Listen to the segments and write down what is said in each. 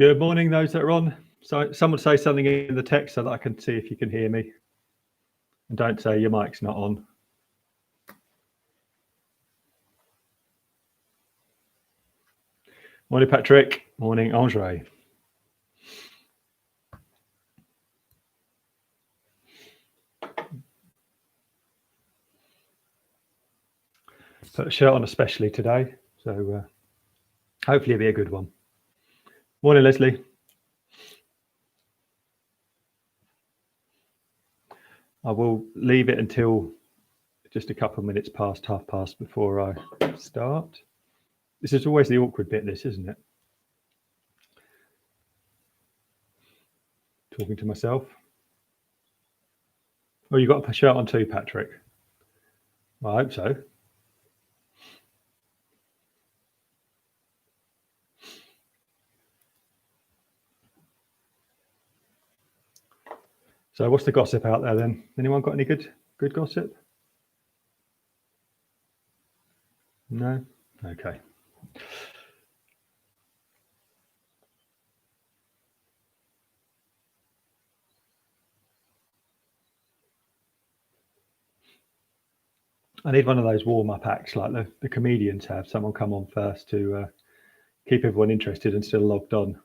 Good morning, those that are on. So someone say something in the text so that I can see if you can hear me. And don't say your mic's not on. Morning, Patrick. Morning, Andre. Put a shirt on especially today, so hopefully it'll be a good one. Morning, Leslie. I will leave it until just a couple of minutes past past before I start. This is always the awkward bit, this, isn't it? Talking to myself. Oh, you got a shirt on too, Patrick? I hope so. So what's the gossip out there then? Anyone got any good gossip? No? Okay. I need one of those warm-up acts like the comedians have. Someone come on first to keep everyone interested and still logged on.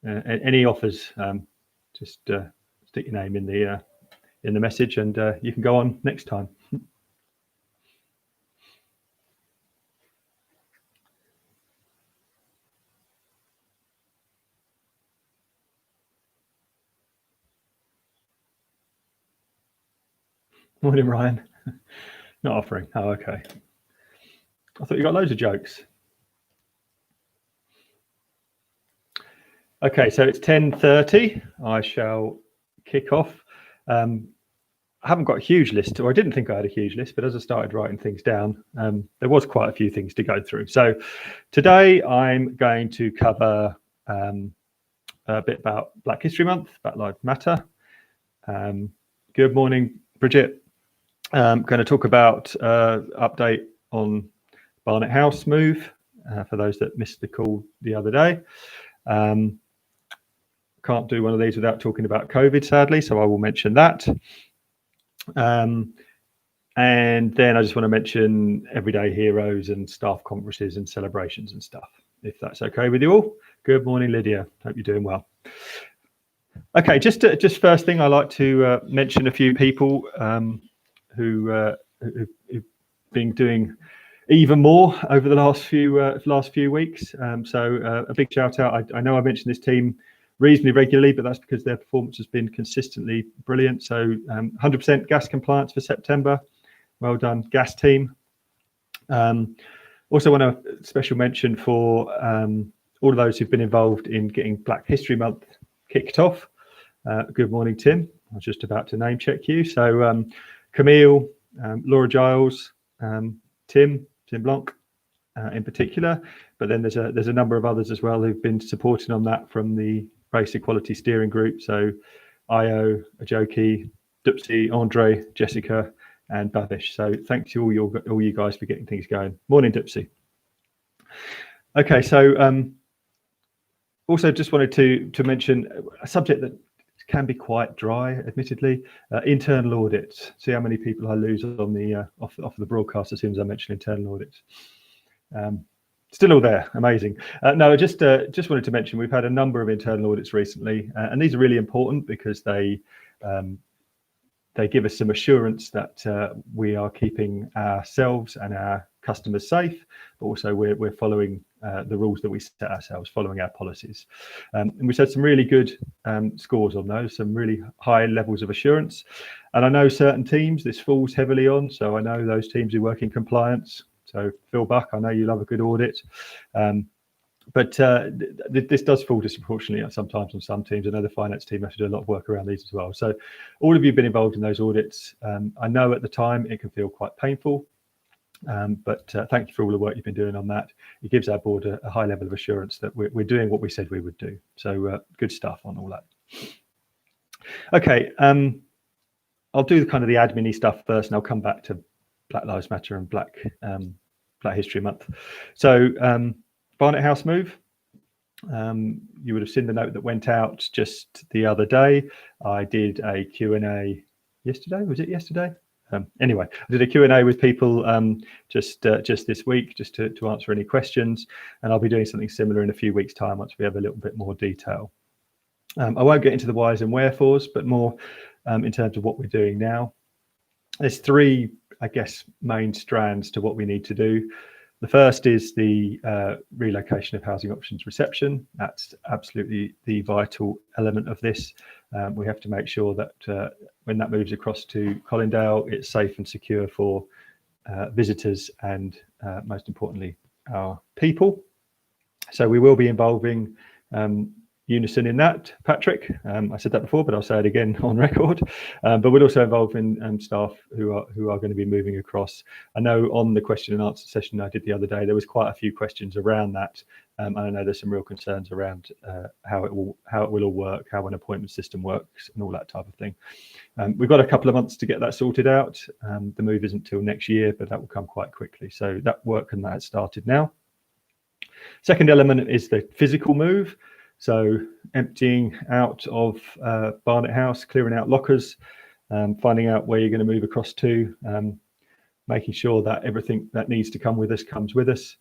Any offers, just stick your name in the message and you can go on next time. Morning, Ryan. Not offering. Oh, okay. I thought you got loads of jokes. Okay, so it's 10:30. I shall kick off. I haven't got a huge list, or I didn't think I had a huge list, but as I started writing things down, there was quite a few things to go through. So today I'm going to cover a bit about Black History Month, Black Lives Matter. Good morning, Bridget. I'm going to talk about update on Barnet House move for those that missed the call the other day. Can't do one of these without talking about COVID, sadly, so I will mention that. And then I just want to mention Everyday Heroes and staff conferences and celebrations and stuff, if that's okay with you all. Good morning, Lydia. Hope you're doing well. Okay, just first thing, I like to mention a few people who've been doing even more over the last few weeks. So a big shout out. I know I mentioned this team reasonably regularly, but that's because their performance has been consistently brilliant. So 100% gas compliance for September. Well done, gas team. Also want a special mention for all of those who've been involved in getting Black History Month kicked off. Good morning, Tim. I was just about to name check you. So Camille, Laura Giles, Tim Blanc in particular, but then there's a number of others as well who've been supporting on that from the Race Equality Steering Group. So Io, Ajoki, Dupsy, Andre, Jessica, and Bavish. So thanks to all you guys for getting things going. Morning, Dupsy. Okay, so also just wanted to mention a subject that can be quite dry, admittedly. Internal audits. See how many people I lose on the off the broadcast as soon as I mention internal audits. Still all there, amazing. No, I just wanted to mention we've had a number of internal audits recently, and these are really important because they give us some assurance that we are keeping ourselves and our customers safe, but also we're following the rules that we set ourselves, following our policies. And we've had some really good scores on those, some really high levels of assurance. And I know certain teams this falls heavily on, so I know those teams who work in compliance. So Phil Buck, I know you love a good audit. But this does fall disproportionately sometimes on some teams. I know the finance team has to do a lot of work around these as well. So all of you have been involved in those audits. I know at the time it can feel quite painful, but thank you for all the work you've been doing on that. It gives our board a high level of assurance that we're doing what we said we would do. So good stuff on all that. Okay, I'll do kind of the admin-y stuff first, and I'll come back to Black Lives Matter and Black History Month. So Barnet House move. You would have seen the note that went out just the other day. I did a Q&A yesterday. Was it yesterday? Anyway, I did a Q&A with people just this week, just to answer any questions, and I'll be doing something similar in a few weeks' time once we have a little bit more detail. I won't get into the whys and wherefores, but more in terms of what we're doing now. There's three, I guess, main strands to what we need to do. The first is the relocation of Housing Options Reception. That's absolutely the vital element of this. We have to make sure that when that moves across to Colindale, it's safe and secure for visitors and most importantly, our people. So we will be involving Unison in that, Patrick. I said that before, but I'll say it again on record. But we're also involved in staff who are going to be moving across. I know on the question and answer session I did the other day, there was quite a few questions around that. And I know there's some real concerns around how it will all work, how an appointment system works, and all that type of thing. We've got a couple of months to get that sorted out. The move isn't till next year, but that will come quite quickly. So that work and that has started now. Second element is the physical move. So emptying out of Barnet House, clearing out lockers, finding out where you're going to move across to, making sure that everything that needs to come with us comes with us.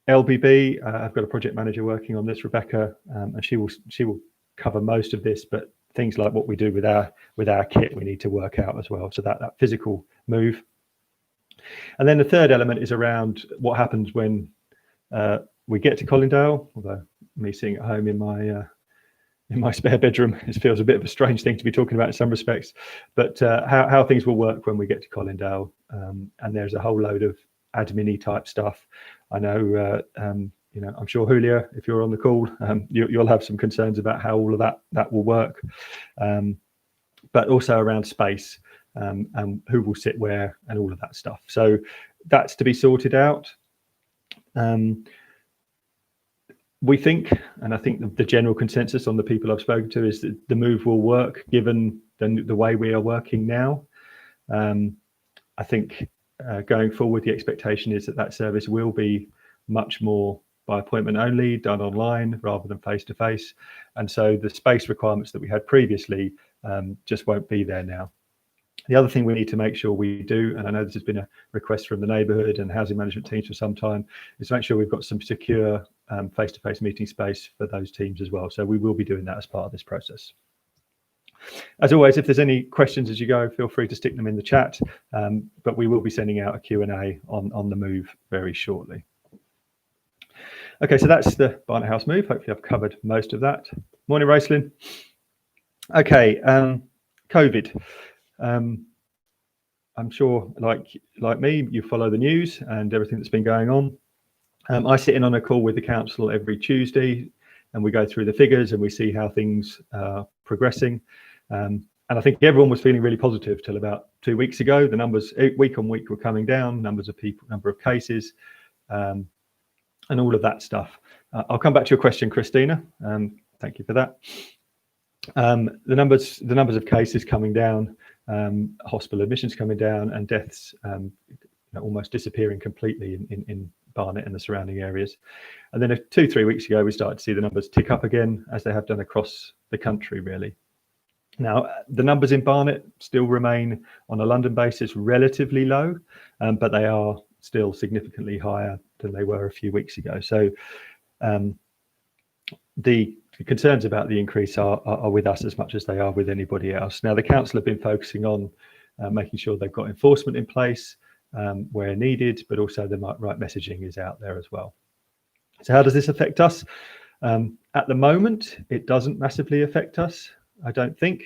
LBB, I've got a project manager working on this, Rebecca, and she will cover most of this, but things like what we do with our kit, we need to work out as well. So that my move. And then the third element is around what happens when we get to Colindale, although me sitting at home in my spare bedroom, it feels a bit of a strange thing to be talking about in some respects, but how things will work when we get to Colindale. And there's a whole load of admin-y type stuff. I know, I'm sure Julia, if you're on the call, you'll have some concerns about how all of that will work, but also around space and who will sit where and all of that stuff. So that's to be sorted out. We think, and I think the general consensus on the people I've spoken to is that the move will work given the way we are working now. I think going forward, the expectation is that service will be much more by appointment only, done online rather than face-to-face. And so the space requirements that we had previously just won't be there now. The other thing we need to make sure we do, and I know this has been a request from the neighbourhood and housing management teams for some time, is to make sure we've got some secure face-to-face meeting space for those teams as well. So we will be doing that as part of this process. As always, if there's any questions as you go, feel free to stick them in the chat, but we will be sending out a Q&A on the move very shortly. Okay, so that's the Barnet House move. Hopefully I've covered most of that. Morning, Roselyn. Okay, COVID. I'm sure, like me, you follow the news and everything that's been going on. I sit in on a call with the council every Tuesday, and we go through the figures and we see how things are progressing. And I think everyone was feeling really positive till about 2 weeks ago. The numbers week on week were coming down, numbers of people, number of cases, and all of that stuff. I'll come back to your question, Christina. Thank you for that. The numbers of cases coming down, hospital admissions coming down, and deaths almost disappearing completely in Barnet and the surrounding areas. And then 2-3 weeks ago, we started to see the numbers tick up again, as they have done across the country, really. Now, the numbers in Barnet still remain on a London basis relatively low, but they are still significantly higher than they were a few weeks ago. So the concerns about the increase are with us as much as they are with anybody else. Now, the council have been focusing on making sure they've got enforcement in place where needed, but also the right messaging is out there as well. So how does this affect us? At the moment, it doesn't massively affect us, I don't think.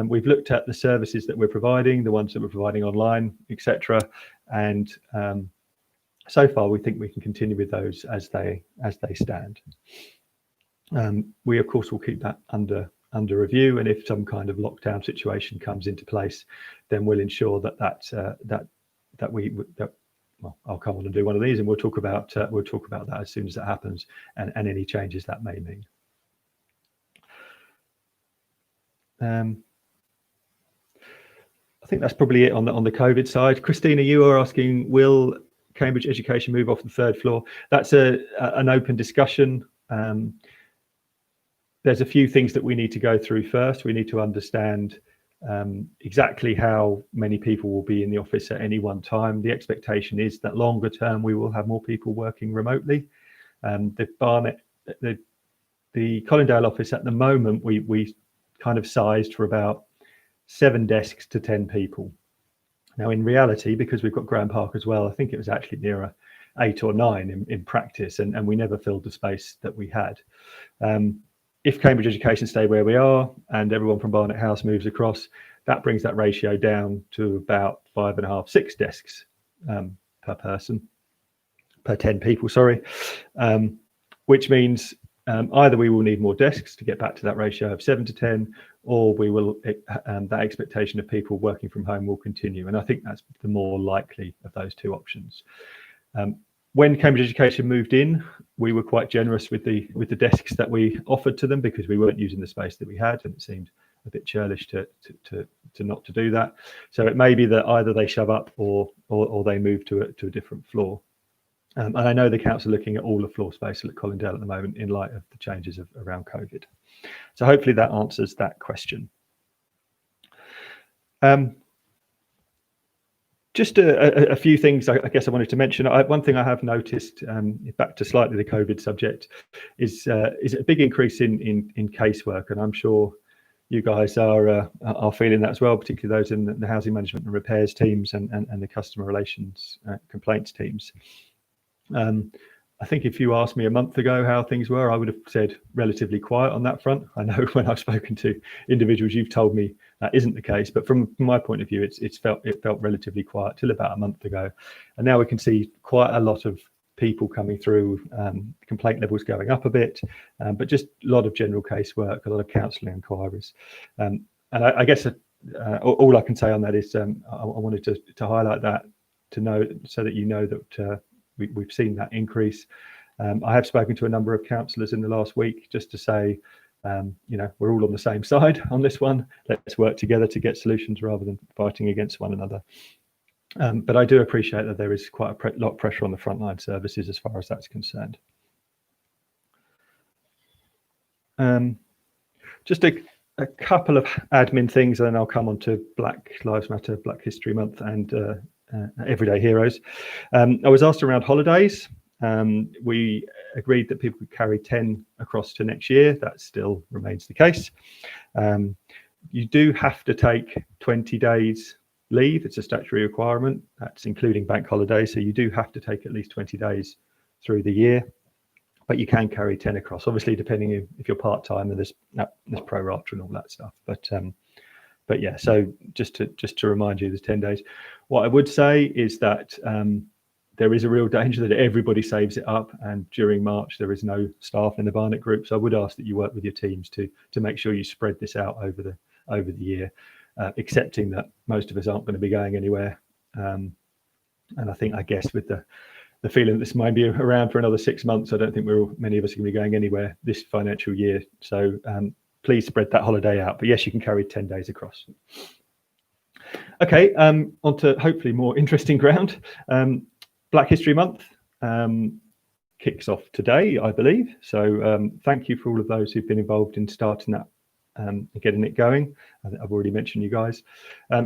We've looked at the services that we're providing, the ones that we're providing online, etc. And so far, we think we can continue with those as they stand. We, of course, will keep that under review, and if some kind of lockdown situation comes into place, then we'll ensure that well, I'll come on and do one of these, and we'll talk about that as soon as that happens, and any changes that may mean. I think that's probably it on the COVID side. Christina, you are asking, will Cambridge Education move off the third floor? That's an open discussion. There's a few things that we need to go through first. We need to understand exactly how many people will be in the office at any one time. The expectation is that longer term we will have more people working remotely. The Colindale office at the moment, we kind of sized for about 7 desks to 10 people. Now, in reality, because we've got Graham Park as well, I think it was actually nearer 8 or 9 in practice, and we never filled the space that we had. If Cambridge Education stay where we are and everyone from Barnet House moves across, that brings that ratio down to about 5.5, 6 desks per person, per 10 people, sorry, which means either we will need more desks to get back to that ratio of 7 to 10, or we will that expectation of people working from home will continue. And I think that's the more likely of those two options. When Cambridge Education moved in, we were quite generous with the desks that we offered to them, because we weren't using the space that we had, and it seemed a bit churlish to not to do that. So it may be that either they shove up or they move to a different floor. And I know the council are looking at all the floor space at Colindale at the moment in light of the changes around COVID. So hopefully that answers that question. Just a few things I guess I wanted to mention. One thing I have noticed, back to slightly the COVID subject, is a big increase in casework, and I'm sure you guys are feeling that as well, particularly those in the housing management and repairs teams and the customer relations complaints teams. I think if you asked me a month ago how things were, I would have said relatively quiet on that front. I know when I've spoken to individuals, you've told me that isn't the case, but from my point of view, it felt relatively quiet till about a month ago, and now we can see quite a lot of people coming through, complaint levels going up a bit, but just a lot of general casework, a lot of counselling inquiries, and I guess all I can say on that is I wanted to highlight that, to know, so that you know that we've seen that increase. I have spoken to a number of councillors in the last week just to say, we're all on the same side on this one. Let's work together to get solutions rather than fighting against one another. But I do appreciate that there is quite a lot of pressure on the frontline services as far as that's concerned. Just a couple of admin things, and then I'll come on to Black Lives Matter, Black History Month, and Everyday Heroes. I was asked around holidays. We agreed that people could carry 10 across to next year. That still remains the case. You do have to take 20 days leave. It's a statutory requirement. That's including bank holidays. So you do have to take at least 20 days through the year, but you can carry 10 across, obviously, depending if you're part-time, and there's pro rata and all that stuff. But yeah, so just to remind you, there's 10 days. What I would say is that there is a real danger that everybody saves it up, and during March there is no staff in the Barnet group. So I would ask that you work with your teams to make sure you spread this out over the year, accepting that most of us aren't going to be going anywhere. And I guess with the feeling that this might be around for another 6 months, I don't think many of us are going to be going anywhere this financial year. So please spread that holiday out. But yes, you can carry 10 days across. Okay, on to hopefully more interesting ground. Black History Month kicks off today, I believe. So thank you for all of those who've been involved in starting that and getting it going. I've already mentioned you guys.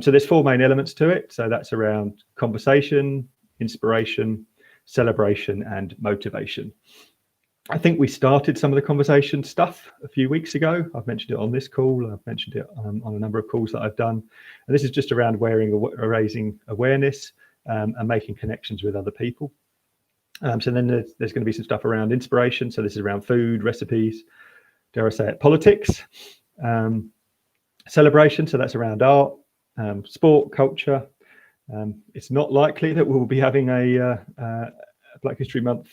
So there's 4 main elements to it. So that's around conversation, inspiration, celebration, and motivation. I think we started some of the conversation stuff a few weeks ago. I've mentioned it on this call. I've mentioned it on a number of calls that I've done. And this is just around raising awareness and making connections with other people. So then there's going to be some stuff around inspiration. So this is around food, recipes, dare I say it, politics, celebration. So that's around art, sport, culture. It's not likely that we'll be having a Black History Month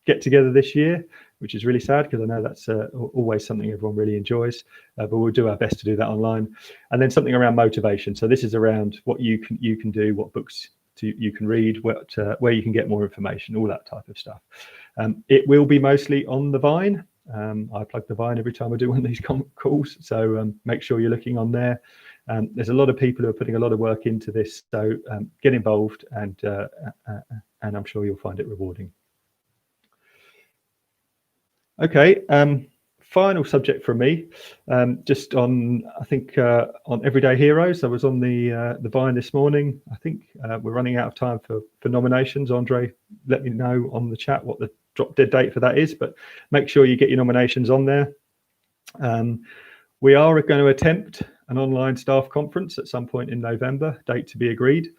get together this year, which is really sad, because I know that's always something everyone really enjoys, but we'll do our best to do that online. And then something around motivation. So this is around what you can do, what books you can read, where you can get more information, all that type of stuff. It will be mostly on the Vine. I plug the Vine every time I do one of these calls, so make sure you're looking on there. There's a lot of people who are putting a lot of work into this, so get involved, and I'm sure you'll find it rewarding. Okay, final subject from me, just on, I think, on Everyday Heroes. I was on the Vine this morning. I think we're running out of time for nominations. Andre, let me know on the chat what the drop dead date for that is, but make sure you get your nominations on there. We are going to attempt an online staff conference at some point in November, date to be agreed.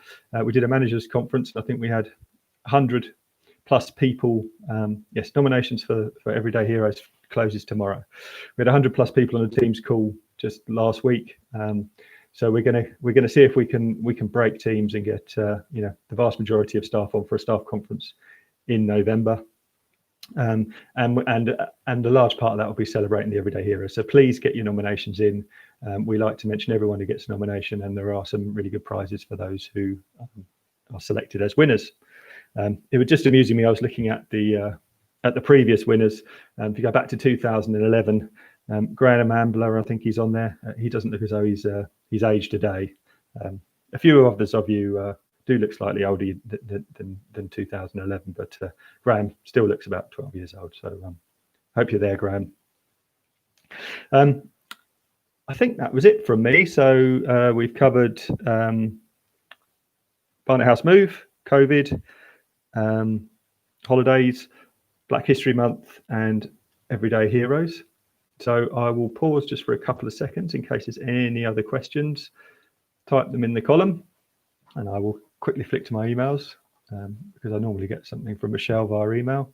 We did a managers conference. I think we had 100+ people. Yes, nominations for Everyday Heroes closes tomorrow. We had 100+ people on the Teams call just last week. So we're gonna see if we can break teams and get the vast majority of staff on for a staff conference in November. And a large part of that will be celebrating the Everyday Heroes. So please get your nominations in. We like to mention everyone who gets a nomination, and there are some really good prizes for those who are selected as winners. It was just amusing me. I was looking at the previous winners. If you go back to 2011, Graham Ambler, I think he's on there. He doesn't look as though he's aged a day. A few others of you do look slightly older than 2011, but Graham still looks about 12 years old. So hope you're there, Graham. I think that was it from me. So we've covered Barnet House move, COVID, holidays, Black History Month, and Everyday Heroes. So I will pause just for a couple of seconds in case there's any other questions. Type them in the column, and I will quickly flick to my emails because I normally get something from Michelle via email.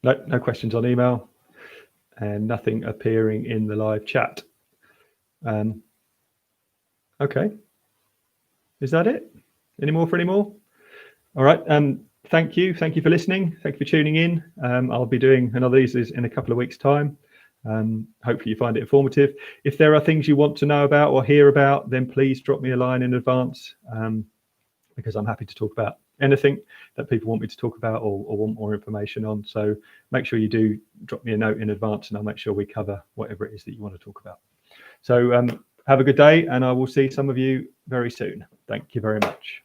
No questions on email, and nothing appearing in the live chat. Okay, is that it? Any more? All right. Thank you for listening. Thank you for tuning in. I'll be doing another of these in a couple of weeks' time. Hopefully you find it informative. If there are things you want to know about or hear about, then please drop me a line in advance, because I'm happy to talk about anything that people want me to talk about or want more information on. So make sure you do drop me a note in advance, and I'll make sure we cover whatever it is that you want to talk about. So have a good day, and I will see some of you very soon. Thank you very much.